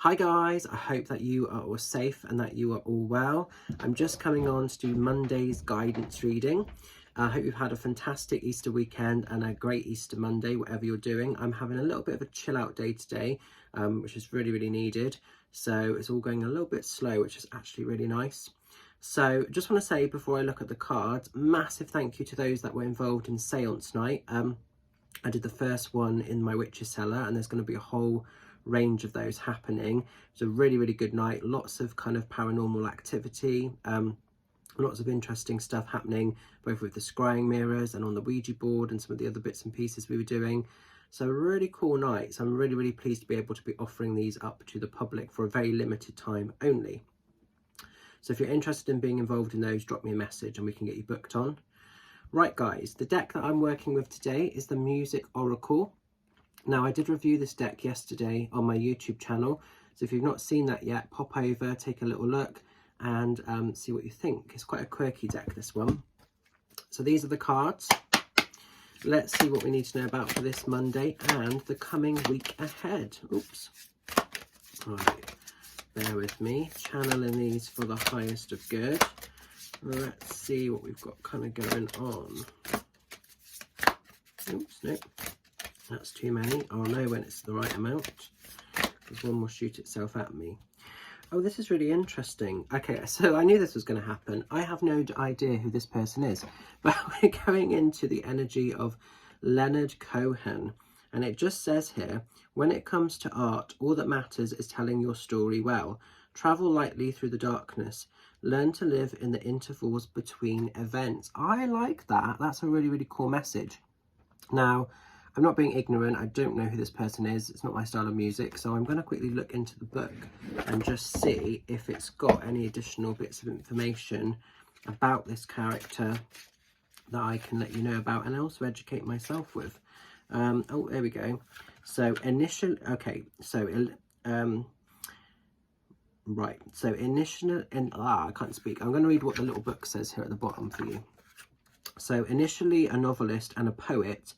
Hi guys, I hope that you are all safe and that you are all well. I'm just coming on to do Monday's guidance reading. I hope you've had a fantastic Easter weekend and a great Easter Monday, whatever you're doing. I'm having a little bit of a chill out day today, which is really needed. So it's all going a little bit slow, which is actually really nice. So just want to say before I look at the cards, massive thank you to those that were involved in Seance Night. I did the first one in my Witch's Cellar and there's going to be a whole range of those happening. It's a really good night, lots of kind of paranormal activity, lots of interesting stuff happening both with the scrying mirrors and on the Ouija board and some of the other bits and pieces we were doing. So a really cool night. So I'm really pleased to be able to be offering these up to the public for a very limited time only. So if you're interested in being involved in those, drop me a message and we can get you booked on. Right guys, the deck that I'm working with today is the Music Oracle. Now I did review this deck yesterday on my YouTube channel, so if you've not seen that yet, pop over, take a little look and see what you think. It's quite a quirky deck, this one. So these are the cards. Let's see what we need to know about for this Monday and the coming week ahead. Oops. Right, bear with me, channeling these for the highest of good. Let's see what we've got kind of going on. Oops, nope, that's too many. I'll know when it's the right amount because one will shoot itself at me. Oh, this is really interesting. Okay, so I knew this was going to happen. I have no idea who this person is, but we're going into the energy of Leonard Cohen. And it just says here, when it comes to art, all that matters is telling your story well. Travel lightly through the darkness. Learn to live in the intervals between events. I like that. That's a really cool message. Now, I'm not being ignorant. I don't know who this person is. It's not my style of music. So I'm going to quickly look into the book and just see if it's got any additional bits of information about this character that I can let you know about and also educate myself with. Oh, there we go. So right, so I can't speak. I'm going to read what the little book says here at the bottom for you. So initially a novelist and a poet,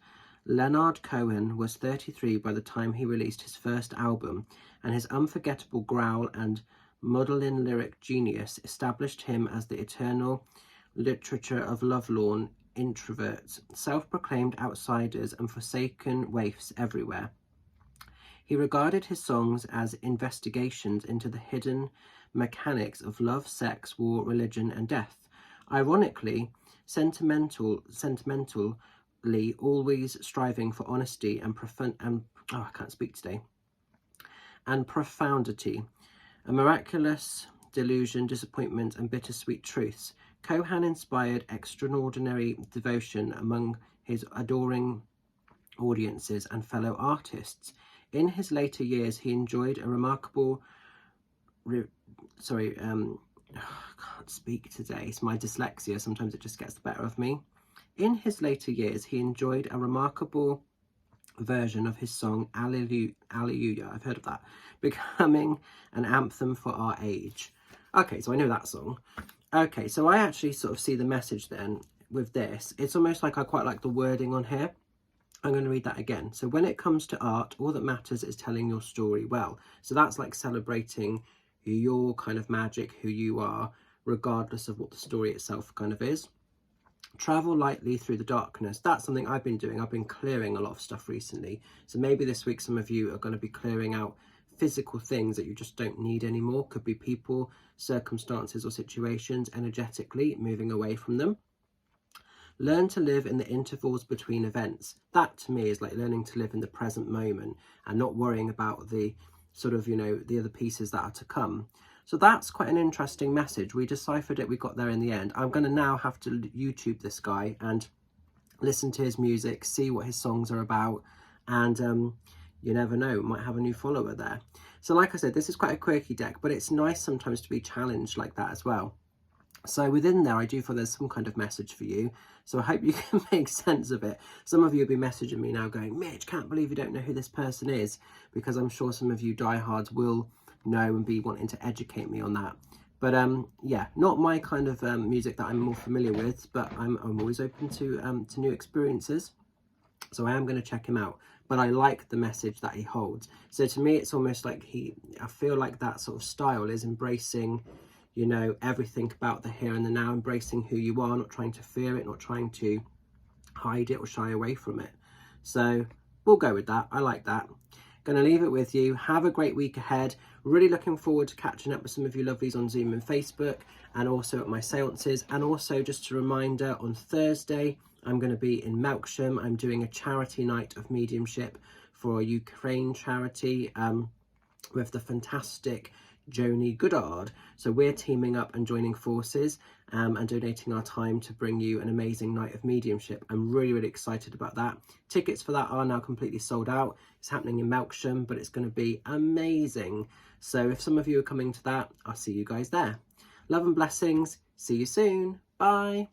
Leonard Cohen was 33 by the time he released his first album, and his unforgettable growl and maudlin lyric genius established him as the eternal literature of lovelorn introverts, self-proclaimed outsiders and forsaken waifs everywhere. He regarded his songs as investigations into the hidden mechanics of love, sex, war, religion, and death. Ironically, sentimentally always striving for honesty and profundity, a miraculous delusion, disappointment, and bittersweet truths. Cohen inspired extraordinary devotion among his adoring audiences and fellow artists. In his later years, he enjoyed a remarkable I can't speak today. It's my dyslexia. Sometimes it just gets the better of me. In his later years, he enjoyed a remarkable version of his song Alleluia. I've heard of that, becoming an anthem for our age. Okay, so I know that song. Okay, so I actually sort of see the message then with this. It's almost like I quite like the wording on here. I'm going to read that again. So when it comes to art, all that matters is telling your story well. So that's like celebrating your kind of magic, who you are, regardless of what the story itself kind of is. Travel lightly through the darkness. That's something I've been doing. I've been clearing a lot of stuff recently. So maybe this week some of you are going to be clearing out physical things that you just don't need anymore. Could be people, circumstances or situations, energetically moving away from them. Learn to live in the intervals between events. That to me is like learning to live in the present moment and not worrying about the sort of, the other pieces that are to come. So that's quite an interesting message. We deciphered it, we got there in the end. I'm going to now have to YouTube this guy and listen to his music, see what his songs are about, and you never know, might have a new follower there. So like I said, this is quite a quirky deck, but it's nice sometimes to be challenged like that as well. So within there, I do feel there's some kind of message for you. So I hope you can make sense of it. Some of you will be messaging me now going, Mitch, can't believe you don't know who this person is, because I'm sure some of you diehards will know and be wanting to educate me on that. But yeah, not my kind of music that I'm more familiar with, but I'm always open to new experiences. So I am going to check him out. but I like the message that he holds. So to me, it's almost like I feel like that sort of style is embracing, you know, everything about the here and the now, embracing who you are, not trying to fear it, not trying to hide it or shy away from it. So we'll go with that. I like that. Going to leave it with you. Have a great week ahead. Really looking forward to catching up with some of you lovelies on Zoom and Facebook, and also at my seances. And also just a reminder, on Thursday I'm going to be in Melksham. I'm doing a charity night of mediumship for a Ukraine charity with the fantastic Joni Goodard. So we're teaming up and joining forces and donating our time to bring you an amazing night of mediumship. I'm really, really excited about that. Tickets for that are now completely sold out. It's happening in Melksham, but it's going to be amazing. So if some of you are coming to that, I'll see you guys there. Love and blessings. See you soon. Bye.